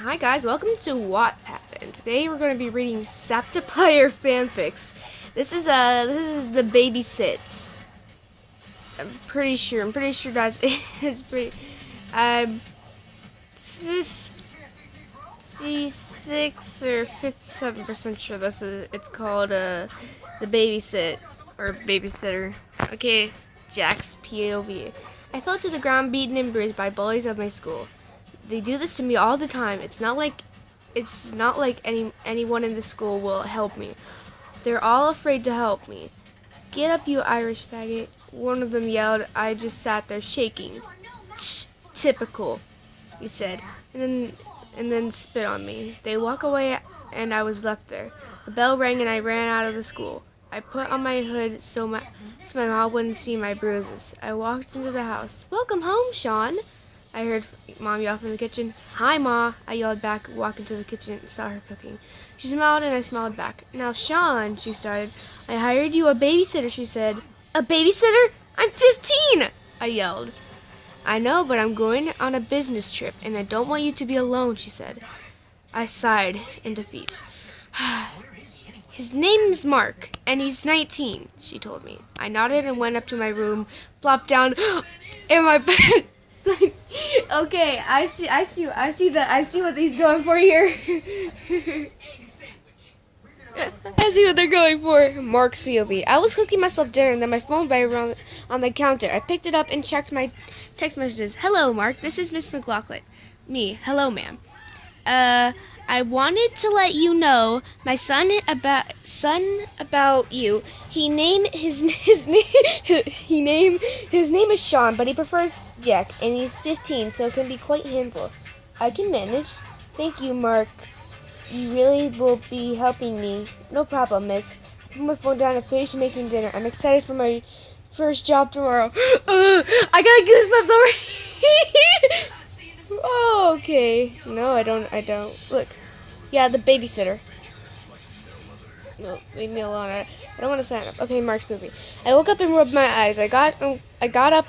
Hi guys, welcome to Wattpad, and today we're going to be reading Saptiplier fanfics. This is the babysit. I'm pretty sure that's it. It's pretty. I'm 56 or 57% sure it's called the babysit or babysitter. Okay, Jack's POV. I fell to the ground, beaten and bruised by bullies of my school. They do this to me all the time. It's not like anyone in the school will help me. They're all afraid to help me. Get up, you Irish faggot, one of them yelled. I just sat there shaking. Typical, he said, and then spit on me. They walk away and I was left there. The bell rang and I ran out of the school. I put on my hood so my mom wouldn't see my bruises. I walked into the house. Welcome home, Sean. I heard Mom yell from the kitchen. Hi, Ma, I yelled back, walked into the kitchen and saw her cooking. She smiled and I smiled back. Now, Sean, she started. I hired you a babysitter, she said. A babysitter? I'm 15, I yelled. I know, but I'm going on a business trip and I don't want you to be alone, she said. I sighed in defeat. His name's Mark, and he's 19, she told me. I nodded and went up to my room, plopped down in my bed. Okay, I see what he's going for here. I see what they're going for. Mark's POV. I was cooking myself dinner and then my phone vibrated on the counter. I picked it up and checked my text messages. Hello, Mark. This is Miss McLaughlin. Me. Hello, ma'am. I wanted to let you know my son about you. His name is Sean, but he prefers Jack, and he's 15, so it can be quite handful. I can manage. Thank you, Mark. You really will be helping me. No problem, miss. I put my phone down and finished making dinner. I'm excited for my first job tomorrow. I got goosebumps already. Oh, okay. No, I don't. Look. Yeah, the babysitter. No, leave me alone. I don't want to sign up. Okay, Mark's movie. I woke up and rubbed my eyes. I got up.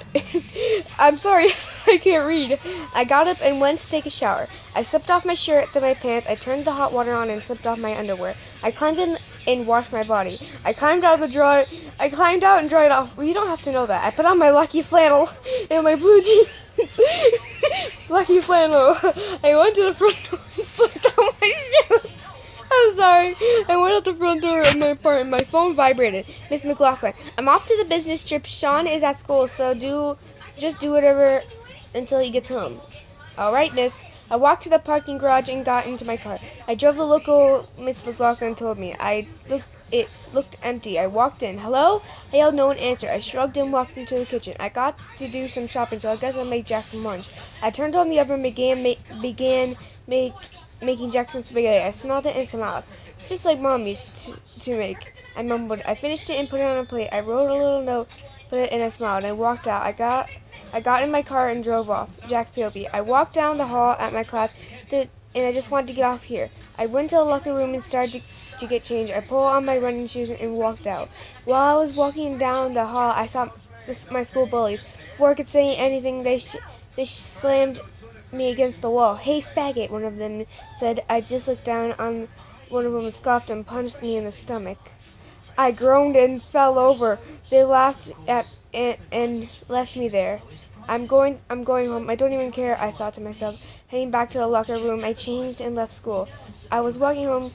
I'm sorry, I can't read. I got up and went to take a shower. I slipped off my shirt, then my pants. I turned the hot water on and slipped off my underwear. I climbed in and washed my body. I climbed out and dried off. Well, you don't have to know that. I put on my lucky flannel and my blue jeans. Lucky flannel. I went to the front door and slipped on my shoes. I'm sorry. I went out the front door of my apartment. My phone vibrated. Miss McLaughlin. I'm off to the business trip. Sean is at school, so just do whatever until he gets home. All right, miss. I walked to the parking garage and got into my car. I drove the local. Miss McLaughlin told me. It looked empty. I walked in. Hello? I yelled. No one answered. I shrugged and walked into the kitchen. I got to do some shopping, so I guess I'll make Jack some lunch. I turned on the oven and began making Jack some spaghetti. I smelled it and smiled, just like Mom used to make. I mumbled. I finished it and put it on a plate. I wrote a little note, put it in, and I smiled. I walked out. I got in my car and drove off. Jack's POV. I walked down the hall at my class, and I just wanted to get off here. I went to the locker room and started to get changed. I pulled on my running shoes and walked out. While I was walking down the hall, I saw my school bullies. Before I could say anything, they slammed me against the wall. Hey, faggot, one of them said. I just looked down on one of them and scoffed and punched me in the stomach. I groaned and fell over. They laughed and left me there. I'm going home. I don't even care, I thought to myself. Heading back to the locker room, I changed and left school. I was walking home,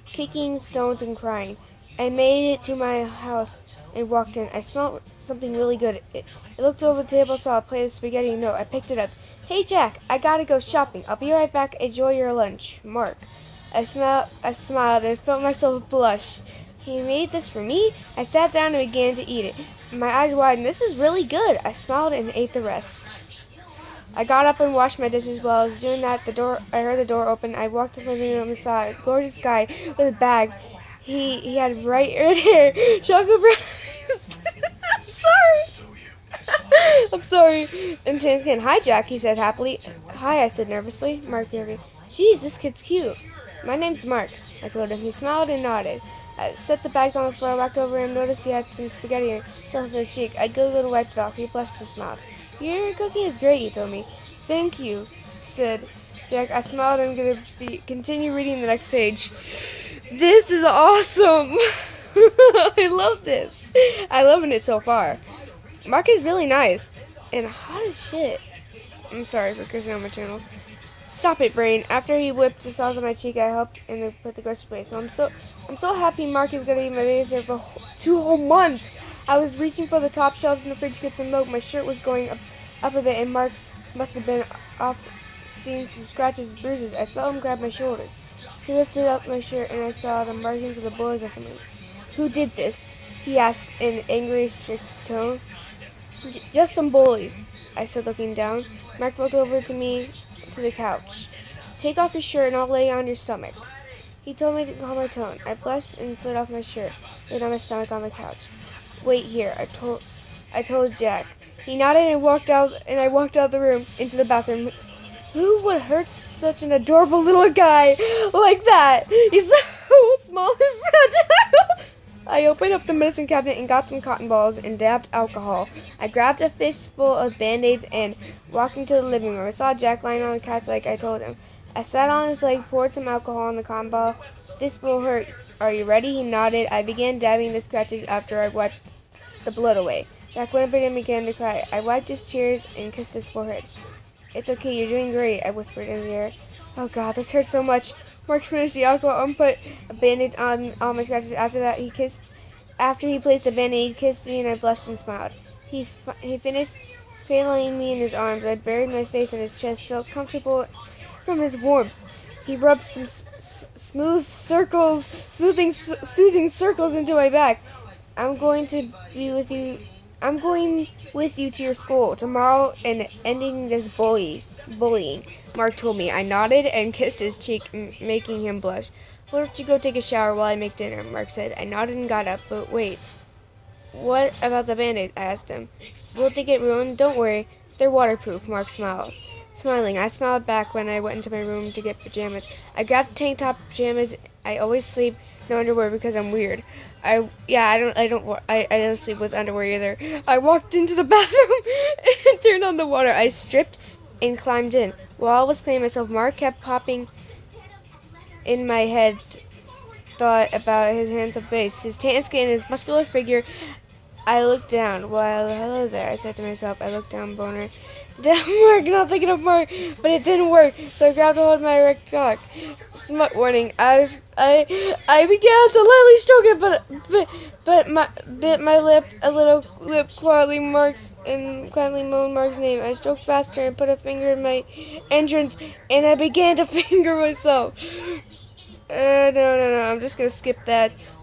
kicking stones and crying. I made it to my house and walked in. I smelled something really good. I looked over the table, saw a plate of spaghetti and note. I picked it up. Hey, Jack, I gotta go shopping. I'll be right back. Enjoy your lunch. Mark. I smiled and felt myself blush. He made this for me? I sat down and began to eat it. My eyes widened. This is really good. I smiled and ate the rest. I got up and washed my dishes. While I was doing that, I heard the door open. I walked to the living room and saw a gorgeous guy with bags. He had bright red hair, chocolate brown eyes. I'm sorry. And tan skin. Hi, Jack, he said happily. Hi, I said nervously. Mark nervous. Geez, this kid's cute. My name's Mark, I told him. He smiled and nodded. I set the bags on the floor, walked over and noticed he had some spaghetti and sauce on his cheek. I giggled and wiped it off. He blushed and smiled. Your cooking is great, he told me. Thank you, said Jack, I smiled. I'm going to continue reading the next page. This is awesome. I love this. I'm loving it so far. Mark is really nice and hot as shit. I'm sorry for cursing on my channel. Stop it, Brain. After he whipped the sauce on my cheek, I helped and put the groceries away. So I'm so happy Mark is gonna be my babysitter for 2 whole months. I was reaching for the top shelf in the fridge to get some milk. My shirt was going up a bit, and Mark must have been off, seeing some scratches and bruises. I felt him grab my shoulders. He lifted up my shirt, and I saw the markings of the bullets after me. Who did this? He asked in an angry, strict tone. Just some bullies, I said, looking down. Mark walked over to me to the couch. Take off your shirt and I'll lay on your stomach. He told me to calm my tone. I blushed and slid off my shirt, laid on my stomach on the couch. Wait here, I told Jack. He nodded and I walked out the room into the bathroom. Who would hurt such an adorable little guy like that? He's so small and fragile. I opened up the medicine cabinet and got some cotton balls and dabbed alcohol. I grabbed a fistful of Band-Aids and walked into the living room. I saw Jack lying on the couch like I told him. I sat on his leg, poured some alcohol on the cotton ball. This will hurt. Are you ready? He nodded. I began dabbing the scratches after I wiped the blood away. Jack whimpered and began to cry. I wiped his tears and kissed his forehead. It's okay, you're doing great, I whispered in his ear. Oh God, this hurts so much. Mark finished the alcohol and put a Band-Aid on all my scratches. After that, after he placed the Band-Aid, he kissed me and I blushed and smiled. He finished cradling me in his arms. I buried my face in his chest, felt comfortable from his warmth. He rubbed some soothing circles into my back. I'm going with you to your school tomorrow and ending this bullying, Mark told me. I nodded and kissed his cheek, making him blush. Why don't you go take a shower while I make dinner, Mark said. I nodded and got up, but wait. What about the Band-Aid? I asked him. Won't they get ruined? Don't worry. They're waterproof, Mark smiled. Smiling, I smiled back when I went into my room to get pajamas. I grabbed tank top pajamas. I always sleep no underwear because I'm weird. I don't sleep with underwear either. I walked into the bathroom and turned on the water. I stripped and climbed in. While I was cleaning myself, Mark kept popping in my head thought about his handsome face, his tan skin, his muscular figure. I looked down. Well, hello there, I said to myself. I looked down, boner. Down, Mark, not thinking of Mark, but it didn't work, so I grabbed a hold of my erect cock. Smut warning. I began to lightly stroke it, but bit my lip, a little lip quietly moaned Mark's name. I stroked faster and put a finger in my entrance, and I began to finger myself. No, I'm just gonna skip that.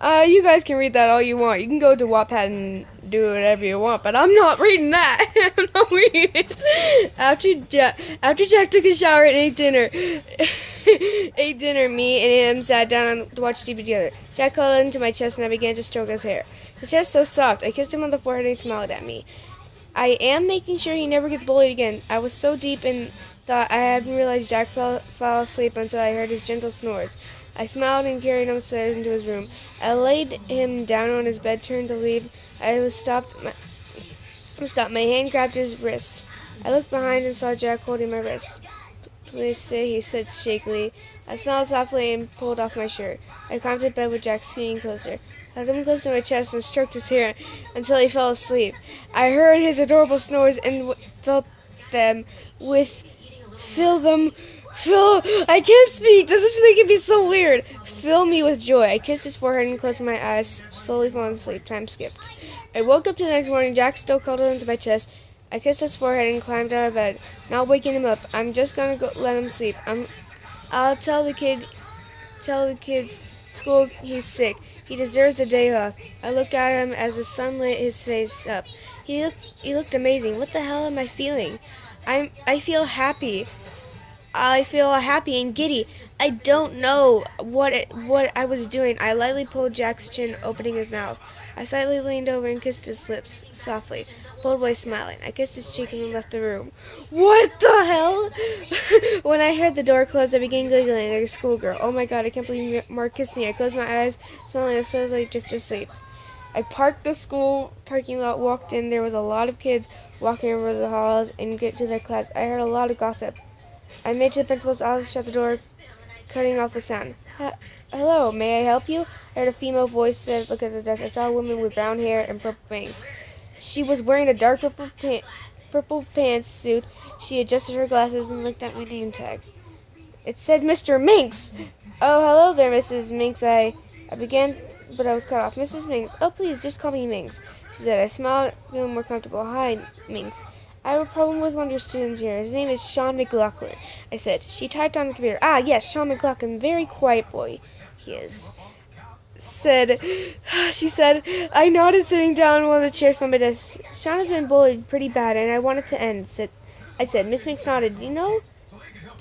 You guys can read that all you want. You can go to Wattpad and do whatever you want, but I'm not reading that. I'm not reading it. After Jack took a shower and ate dinner, me and him sat down to watch TV together. Jack curled into my chest and I began to stroke his hair. His hair's so soft. I kissed him on the forehead and he smiled at me. I am making sure he never gets bullied again. I was so deep in thought I hadn't realized Jack fell asleep until I heard his gentle snores. I smiled and carried him upstairs into his room. I laid him down on his bed, turned to leave. I was stopped. My hand grabbed his wrist. I looked behind and saw Jack holding my wrist. Please sit, he said shakily. I smiled softly and pulled off my shirt. I climbed to bed with Jack scooting closer. I held him close to my chest and stroked his hair until he fell asleep. I heard his adorable snores and felt them I can't speak. This is making me so weird. Fill me with joy. I kissed his forehead and closed my eyes, slowly falling asleep. Time skipped. I woke up the next morning. Jack still cuddled into my chest. I kissed his forehead and climbed out of bed, not waking him up. I'm just gonna go let him sleep. I'll tell the kids school he's sick. He deserves a day off. I looked at him as the sun lit his face up. He looked amazing. What the hell am I feeling? I feel happy. I feel happy and giddy. I don't know what I was doing. I lightly pulled Jack's chin, opening his mouth. I slightly leaned over and kissed his lips softly, pulled away smiling. I kissed his cheek and left the room. What the hell? When I heard the door close, I began giggling like a schoolgirl. Oh my God, I can't believe Mark kissed me. I closed my eyes, smiling as soon as I drifted asleep. I parked the school parking lot, walked in. There was a lot of kids walking over the halls and get to their class. I heard a lot of gossip. I made to the principal's office, shut the door, cutting off the sound. Hello, may I help you? I heard a female voice said, look at the desk. I saw a woman with brown hair and purple bangs. She was wearing a dark purple pantsuit. She adjusted her glasses and looked at my name tag. It said Mr. Minx. Oh, hello there, Mrs. Minx. I began, but I was cut off. Mrs. Minx. Oh, please, just call me Minx, she said. I smiled, feeling more comfortable. Hi, Minx. I have a problem with one of your students here. His name is Sean McLaughlin, I said. She typed on the computer. Ah, yes, Sean McLaughlin. Very quiet boy he is. She said. I nodded, sitting down on one of the chairs from my desk. Sean has been bullied pretty bad, and I want it to end, I said. Miss Minx nodded. Do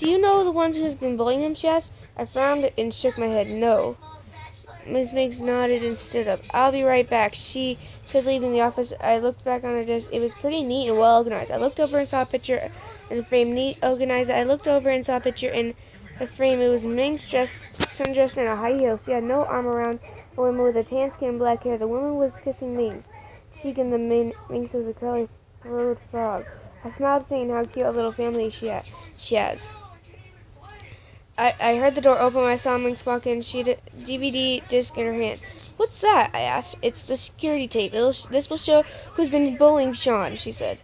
you know the ones who has been bullying him, she asked? I frowned and shook my head. No. Miss Minx nodded and stood up. I'll be right back, she said, leaving the office. I looked back on her desk. It was pretty neat and well organized. I looked over and saw a picture in a frame. Neat, organized. I looked over and saw a picture in a frame. It was Minx sundressed in a high heel. She had no arm around a woman with a tan skin and black hair. The woman was kissing Minx. Cheek and the Minx was a curly throated frog. I smiled, saying how cute a little family she has. I heard the door open when I saw Minx walk in. She had a DVD disc in her hand. What's that? I asked. It's the security tape. This will show who's been bullying Sean, she said.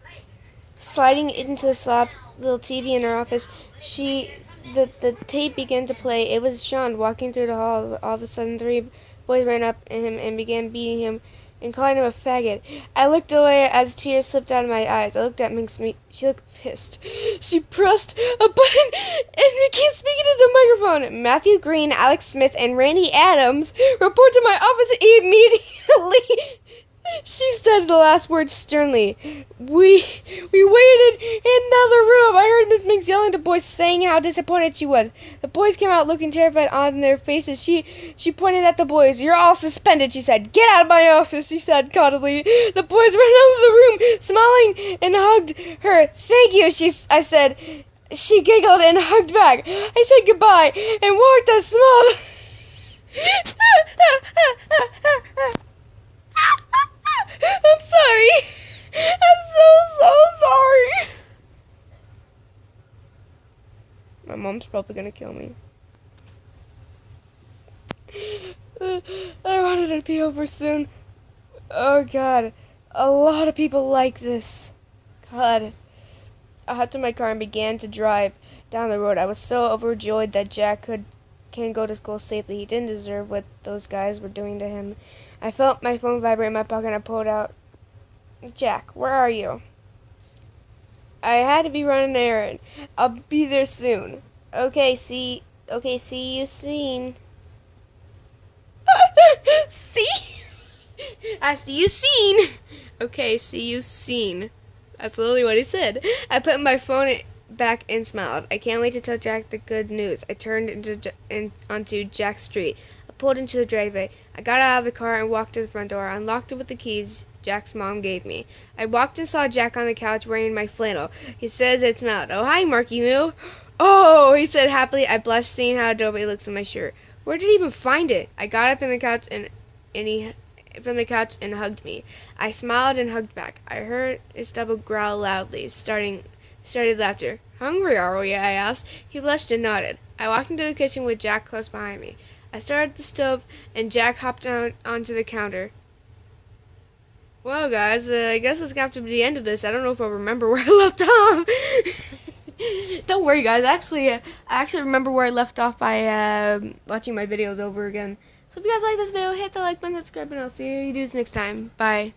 Sliding into the slot little TV in her office, the tape began to play. It was Sean walking through the hall. All of a sudden, 3 boys ran up at him and began beating him and calling him a faggot. I looked away as tears slipped out of my eyes. I looked at Minx. She looked pissed. She pressed a button and began speaking into the microphone. Matthew Green, Alex Smith, and Randy Adams report to my office immediately. She said the last words sternly. We waited in another room. I heard Miss Minx yelling to boys, saying how disappointed she was. The boys came out looking terrified on their faces. She pointed at the boys. You're all suspended, she said. Get out of my office, she said coldly. The boys ran out of the room, smiling, and hugged her. Thank you, I said. She giggled and hugged back. I said goodbye and walked a small... I'm sorry. I'm so sorry. My mom's probably gonna kill me. I wanted it to be over soon. Oh God, a lot of people like this. God. I hopped in my car and began to drive down the road. I was so overjoyed that Jack can go to school safely. He didn't deserve what those guys were doing to him. I felt my phone vibrate in my pocket and I pulled out. Jack, where are you? I had to be running an errand. I'll be there soon. Okay, see you soon. See? I see you soon. Okay, see you soon. That's literally what he said. I put my phone back and smiled. I can't wait to tell Jack the good news. I turned onto Jack's street. I pulled into the driveway. I got out of the car and walked to the front door. I unlocked it with the keys Jack's mom gave me. I walked and saw Jack on the couch wearing my flannel. He says it smiled. Oh, hi, Marky Moo. Oh, he said happily. I blushed seeing how adorable he looks in my shirt. Where did he even find it? I got up in the couch from the couch and hugged me. I smiled and hugged back. I heard his double growl loudly, started laughter. Hungry, are we? I asked. He blushed and nodded. I walked into the kitchen with Jack close behind me. I started the stove, and Jack hopped onto the counter. Well, guys, I guess that's going to have to be the end of this. I don't know if I'll remember where I left off. Don't worry, guys. I actually remember where I left off by watching my videos over again. So if you guys like this video, hit the like button, subscribe, and I'll see you dudes next time. Bye.